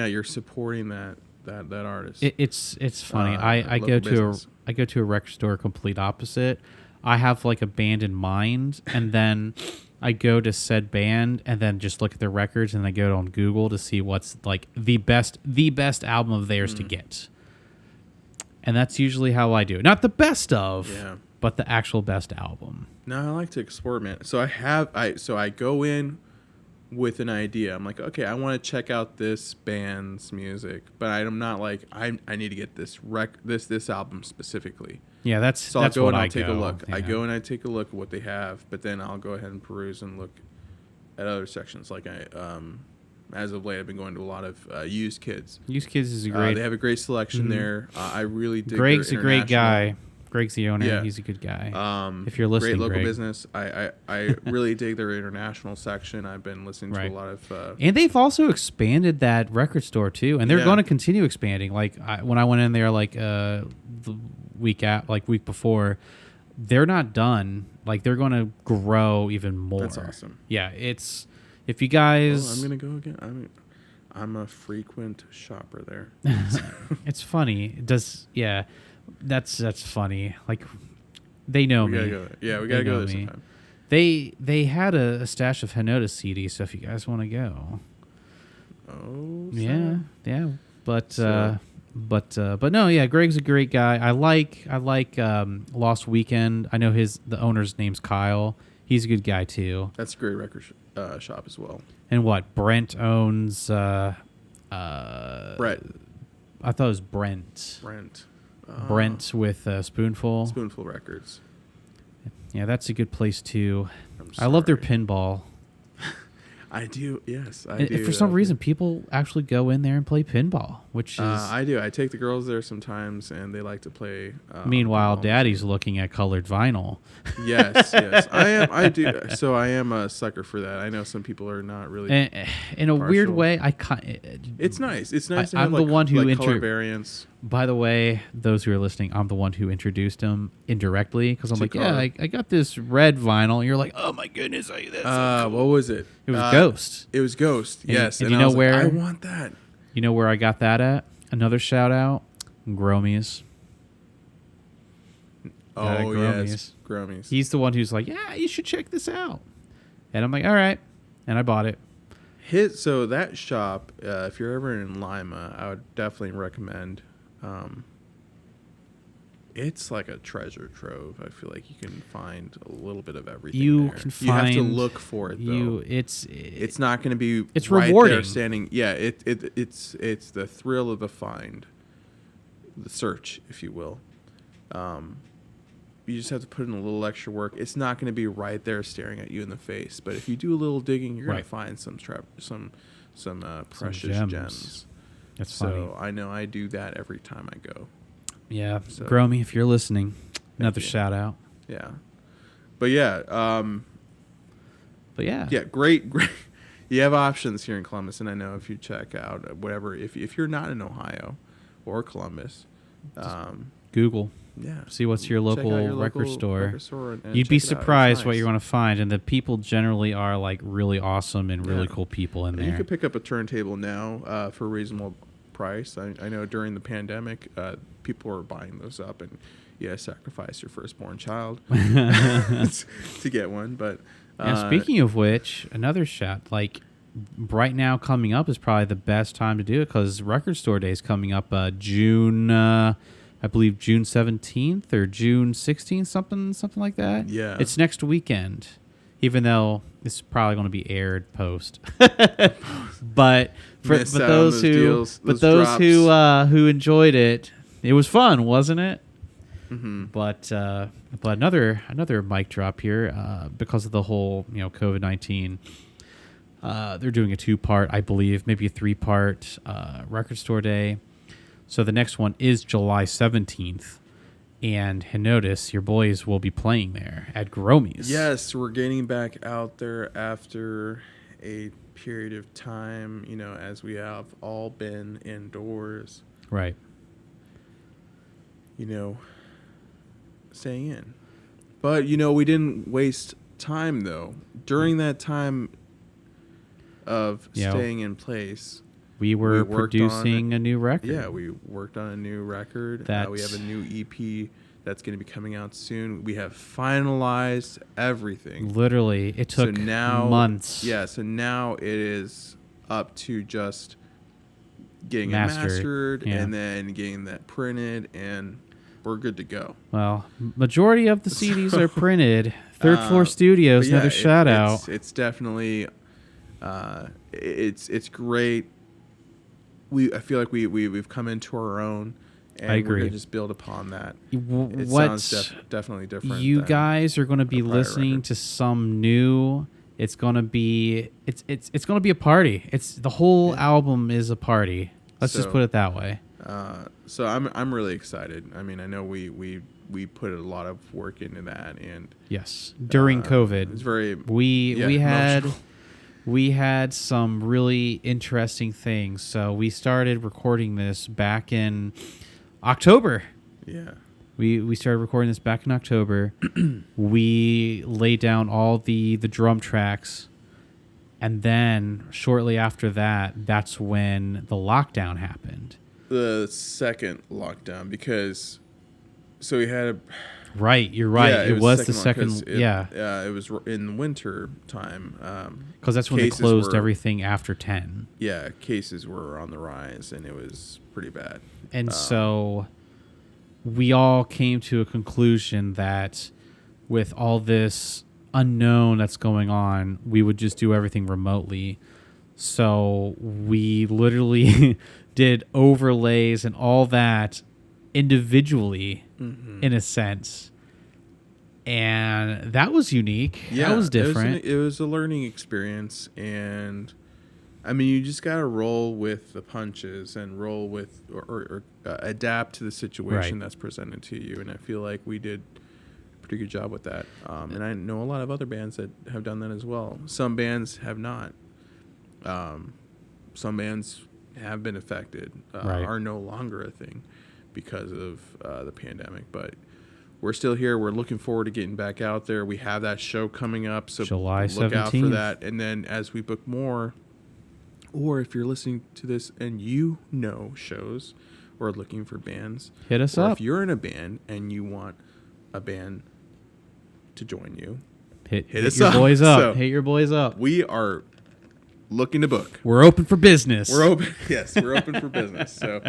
Speaker 1: that artist.
Speaker 2: It's funny. I go to a record store complete opposite. I have like a band in mind, and then I go to said band and then just look at their records, and I go on Google to see what's like the best album of theirs to get. And that's usually how I do it. Not the best of, but the actual best album.
Speaker 1: No, I like to explore, man. So I go in with an idea. I'm like, okay, I want to check out this band's music, but I'm not like I need to get this album specifically.
Speaker 2: Yeah, that's
Speaker 1: I'll go
Speaker 2: what
Speaker 1: and I'll
Speaker 2: I
Speaker 1: take
Speaker 2: go.
Speaker 1: a look.
Speaker 2: Yeah.
Speaker 1: I go and I take a look at what they have, but then I'll go ahead and peruse and look at other sections. Like as of late, I've been going to a lot of Used Kids.
Speaker 2: Used Kids is a great.
Speaker 1: They have a great selection there. I really dig.
Speaker 2: Greg's a great guy. Greg's the owner. Yeah. He's a good guy.
Speaker 1: If you're listening, great local business. I really dig their international section. I've been listening to a lot of.
Speaker 2: And they've also expanded that record store too, and they're going to continue expanding. Like when I went in there, like the week before, they're not done. Like they're going to grow even more.
Speaker 1: That's awesome.
Speaker 2: Yeah, it's if you guys.
Speaker 1: I'm gonna go again. I'm a frequent shopper there.
Speaker 2: It's funny. That's funny. Like they know me.
Speaker 1: We gotta go there sometime.
Speaker 2: They had a stash of Henodus CDs, so if you guys want to go.
Speaker 1: Oh.
Speaker 2: Yeah. But no, yeah. Greg's a great guy. I like Lost Weekend. I know the owner's name's Kyle. He's a good guy too.
Speaker 1: That's a great record shop as well.
Speaker 2: And what Brent owns?
Speaker 1: Brett.
Speaker 2: I thought it was Brent. Brent with Spoonful.
Speaker 1: Spoonful Records.
Speaker 2: Yeah, that's a good place too. I love their pinball.
Speaker 1: I do. Yes, I do.
Speaker 2: For some reason, people actually go in there and play pinball. which is...
Speaker 1: I do. I take the girls there sometimes, and they like to play.
Speaker 2: Meanwhile, Daddy's looking at colored vinyl.
Speaker 1: Yes. I do. So I am a sucker for that. I know some people are not really.
Speaker 2: In a weird way,
Speaker 1: it's nice. It's nice to have
Speaker 2: I'm the one who
Speaker 1: color variants.
Speaker 2: By the way, those who are listening, I'm the one who introduced him indirectly because I'm like, yeah, I got this red vinyl. And you're like, oh my goodness, that's so cool.
Speaker 1: What was it?
Speaker 2: It was Ghost.
Speaker 1: It was Ghost. Yes.
Speaker 2: And you know where?
Speaker 1: I want that.
Speaker 2: You know where I got that at? Another shout out, Gromies.
Speaker 1: Oh yes, Gromies.
Speaker 2: He's the one who's like, yeah, you should check this out. And I'm like, all right, and I bought it.
Speaker 1: So that shop, if you're ever in Lima, I would definitely recommend. It's like a treasure trove. I feel like you can find a little bit of everything. You have to look for it though. It's not going to be.
Speaker 2: It's
Speaker 1: right
Speaker 2: rewarding.
Speaker 1: There standing. Yeah. It's the thrill of the find, the search, if you will. You just have to put in a little extra work. It's not going to be right there staring at you in the face, but if you do a little digging, you're going to find some precious gems.
Speaker 2: That's funny.
Speaker 1: So I know I do that every time I go.
Speaker 2: Yeah, so, Gromy, if you're listening, another shout out.
Speaker 1: Yeah, but yeah, great. You have options here in Columbus, and I know if you check out whatever, if you're not in Ohio or Columbus,
Speaker 2: Google.
Speaker 1: Yeah.
Speaker 2: See what's your local record store.
Speaker 1: And
Speaker 2: you'd be surprised what you're going to find, and the people generally are like really awesome and really cool people in there.
Speaker 1: You could pick up a turntable now for a reasonable price. I know during the pandemic, people were buying those up, and sacrifice your firstborn child to get one. But
Speaker 2: speaking of which, another shout, like right now coming up is probably the best time to do it because Record Store Day is coming up June. I believe June 17th or June 16th, something like that.
Speaker 1: Yeah.
Speaker 2: It's next weekend, even though it's probably going to be aired post. but those who enjoyed it, it was fun, wasn't it?
Speaker 1: Mm-hmm.
Speaker 2: But another mic drop here because of the whole COVID-19. They're doing a 2-part, I believe, maybe a 3-part Record Store Day. So the next one is July 17th, and Henodus, your boys, will be playing there at Gromies.
Speaker 1: Yes, we're getting back out there after a period of time, as we have all been indoors.
Speaker 2: Right.
Speaker 1: Staying in. But, we didn't waste time, though. During that time of staying in place...
Speaker 2: We were producing a new record.
Speaker 1: Yeah, we worked on a new record. We have a new EP that's going to be coming out soon. We have finalized everything.
Speaker 2: Literally, it took months.
Speaker 1: Yeah, so now it is up to just getting it mastered and then getting that printed, and we're good to go.
Speaker 2: Well, majority of the CDs are printed. Third Floor Studios, another shout out.
Speaker 1: It's definitely, it's great. I feel like we've come into our own, and
Speaker 2: I agree.
Speaker 1: We're going to just build upon that. It sounds definitely different.
Speaker 2: You guys are going to be listening to some new. It's going to be it's going to be a party. The whole album is a party. Let's just put it that way.
Speaker 1: So I'm really excited. I mean, I know we put a lot of work into that, and
Speaker 2: yes, during COVID,
Speaker 1: it's very
Speaker 2: we had some really interesting things. So we started recording this back in October.
Speaker 1: Yeah.
Speaker 2: We started recording this back in October. We laid down all the drum tracks. And then shortly after that, that's when the lockdown happened.
Speaker 1: The second lockdown, because we had
Speaker 2: Right, you're right.
Speaker 1: Yeah,
Speaker 2: it was the second.
Speaker 1: It was in the winter time.
Speaker 2: Because that's when they closed everything after 10.
Speaker 1: Yeah, cases were on the rise, and it was pretty bad.
Speaker 2: And so we all came to a conclusion that with all this unknown that's going on, we would just do everything remotely. So we literally did overlays and all that individually, in a sense, and that was unique.
Speaker 1: Yeah,
Speaker 2: that was different.
Speaker 1: It was a learning experience, and I mean, you just gotta roll with the punches and roll with or adapt to the situation that's presented to you. And I feel like we did a pretty good job with that. And I know a lot of other bands that have done that as well. Some bands have not. Some bands have been affected, are no longer a thing because of the pandemic. But we're still here. We're looking forward to getting back out there. We have that show coming up, so
Speaker 2: July
Speaker 1: look
Speaker 2: 17th.
Speaker 1: out for that. And then as we book more, or if you're listening to this and you know shows or looking for bands,
Speaker 2: hit us
Speaker 1: or
Speaker 2: up.
Speaker 1: if you're in a band and you want a band to join you,
Speaker 2: hit your boys up. So hit your boys up.
Speaker 1: We are looking to book.
Speaker 2: We're open for business.
Speaker 1: We're open. Yes, we're open for business. So,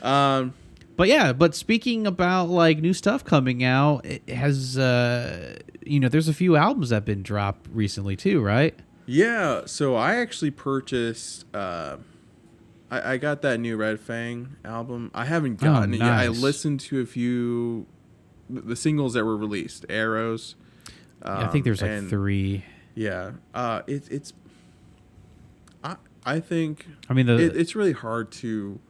Speaker 2: but speaking about like new stuff coming out, it has there's a few albums that have been dropped recently too, right?
Speaker 1: Yeah. So I actually purchased. I got that new Red Fang album. I haven't gotten it yet. I listened to a few the singles that were released. Arrows.
Speaker 2: I think there's like 3.
Speaker 1: Yeah. It's. I think.
Speaker 2: I mean,
Speaker 1: it's really hard to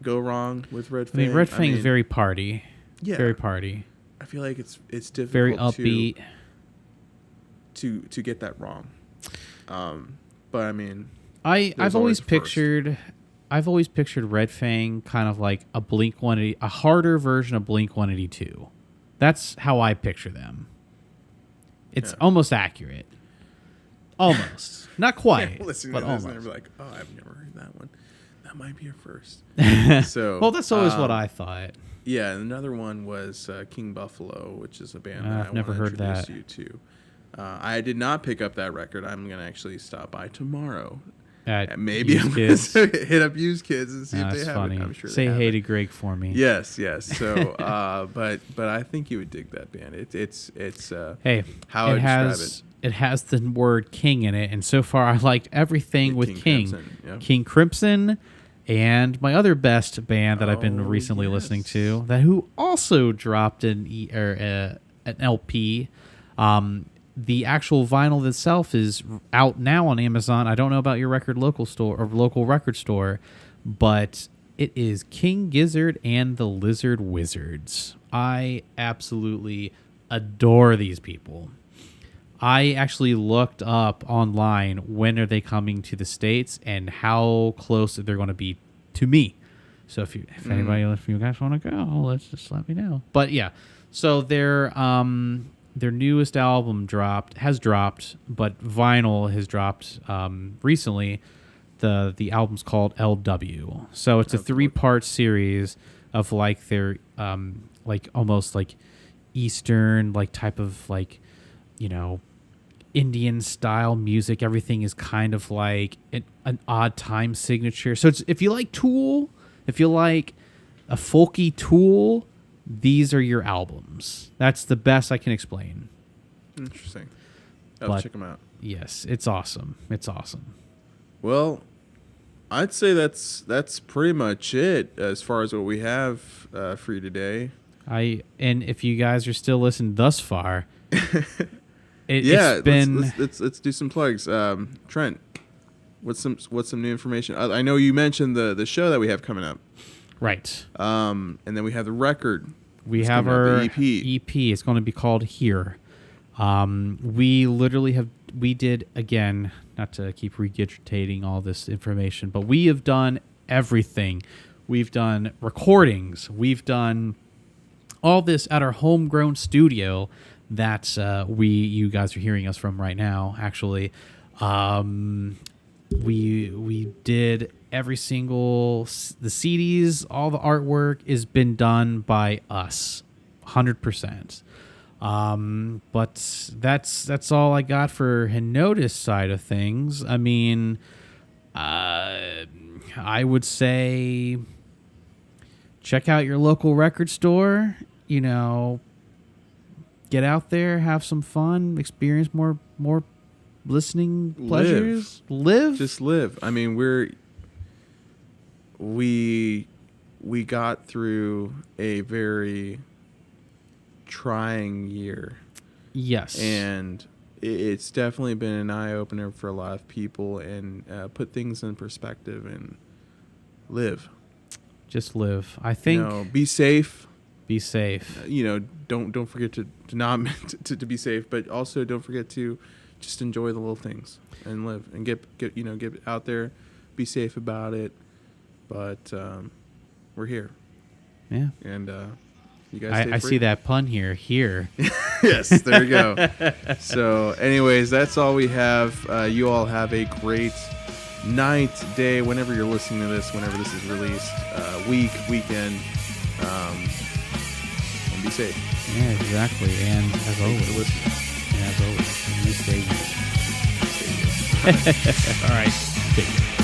Speaker 1: go wrong with Red Fang.
Speaker 2: I mean, Red Fang is very party.
Speaker 1: Yeah.
Speaker 2: Very party.
Speaker 1: I feel like it's difficult.
Speaker 2: Very upbeat.
Speaker 1: To get that wrong. But I mean,
Speaker 2: I've always pictured Red Fang kind of like a Blink-182, a harder version of Blink-182. That's how I picture them. It's almost accurate. Almost. Not quite, but almost.
Speaker 1: And like, oh, I've never heard that one. That might be a first.
Speaker 2: So, well, that's always what I thought.
Speaker 1: Yeah, another one was King Buffalo, which is a band that
Speaker 2: I've never heard that.
Speaker 1: You to. I did not pick up that record. I'm going to actually stop by tomorrow. Maybe I'm going to hit up Used Kids and see if they have it. I'm sure
Speaker 2: Say
Speaker 1: they have
Speaker 2: hey
Speaker 1: it.
Speaker 2: to Greg for me.
Speaker 1: Yes. So, but I think you would dig that band. It's
Speaker 2: hey,
Speaker 1: how I describe it.
Speaker 2: It has the word King in it, and so far I liked everything with King.
Speaker 1: Crimson, yeah.
Speaker 2: King Crimson, and my other best band that I've been recently listening to, who also dropped an LP. The actual vinyl itself is out now on Amazon. I don't know about your local record store, but it is King Gizzard and the Lizard Wizards. I absolutely adore these people. I actually looked up online when are they coming to the States and how close they're going to be to me. So if you guys want to go, let's just let me know. But yeah, so their newest album has dropped, but vinyl has dropped recently. The album's called LW. So it's a 3-part series of like their like almost like Eastern like type of like, you know, Indian style music. Everything is kind of like an odd time signature. So it's, if you like Tool, if you like a folky Tool, these are your albums. That's the best I can explain.
Speaker 1: Interesting. I'll check them out.
Speaker 2: Yes, it's awesome. It's awesome.
Speaker 1: Well, I'd say that's pretty much it as far as what we have for you today.
Speaker 2: And if you guys are still listening thus far,
Speaker 1: it's been. Let's do some plugs. Trent, what's some new information? I know you mentioned the show that we have coming up.
Speaker 2: Right.
Speaker 1: And then we have the record.
Speaker 2: We have our EP. It's going to be called Here. We did, again, not to keep regurgitating all this information, but we have done everything. We've done recordings. We've done all this at our homegrown studio that you guys are hearing us from right now, actually. We did every single, the CDs, all the artwork has been done by us, 100%. But that's all I got for Henodus side of things. I mean, I would say check out your local record store, you know, get out there, have some fun, experience more listening pleasures. Just
Speaker 1: live. I mean, we got through a very trying year.
Speaker 2: Yes.
Speaker 1: And it's definitely been an eye opener for a lot of people, and put things in perspective and live.
Speaker 2: Just live. I think.
Speaker 1: Be safe.
Speaker 2: Be safe.
Speaker 1: Don't forget to not to be safe, but also don't forget to just enjoy the little things and live and get out there, be safe about it. But we're here.
Speaker 2: Yeah.
Speaker 1: And you guys.
Speaker 2: I see that pun here. Here.
Speaker 1: Yes, there we go. So, anyways, that's all we have. You all have a great night, day, whenever you're listening to this, whenever this is released, weekend, and be safe.
Speaker 2: Yeah, exactly. And as always, you stay. All right. Take care.